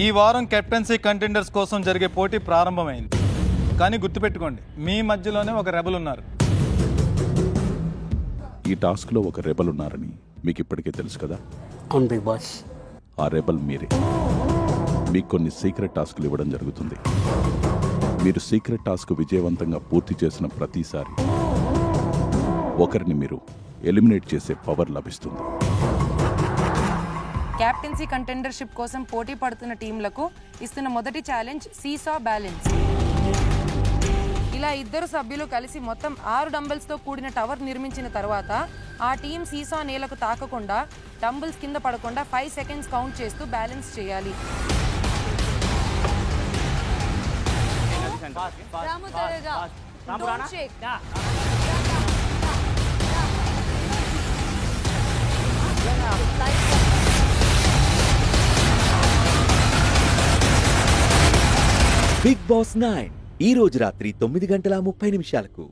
ఈ వారం captaincy contenders కోసం జరిగే పోటీ ప్రారంభమైంది. కానీ గుర్తుపెట్టుకోండి, మీ మధ్యలోనే ఒక రెబల్ ఉన్నారు. ఈ టాస్క్లో ఒక రెబల్ ఉన్నారని మీకు ఇప్పటికే తెలుసు కదా? అవును బిగ్ బాస్. ఆ రెబల్ మీరే. మీకు కొన్ని సీక్రెట్ టాస్క్లు ఇవ్వడం జరుగుతుంది. మీరు సీక్రెట్ టాస్క్ విజయవంతంగా పూర్తి చేసిన ప్రతిసారి ఒకరిని మీరు ఎలిమినేట్ చేసే పవర్ లభిస్తుంది. క్యాప్టెన్సీ కంటెండర్షిప్ కోసం పోటీ పడుతున్న టీంలకు ఇస్తున్న మొదటి ఛాలెంజ్ సీసా బ్యాలెన్స్. ఇలా ఇద్దరు సభ్యులు కలిసి మొత్తం 6 డంబెల్స్తో కూడిన టవర్ నిర్మించిన తర్వాత ఆ టీం సీసా నేలకు తాకకుండా, డంబెల్స్ కింద పడకుండా 5 సెకండ్స్ కౌంట్ చేస్తూ బ్యాలెన్స్ చేయాలి. బిగ్ బాస్ 9 ఈ రోజు రాత్రి 9:30 నిమిషాలకు.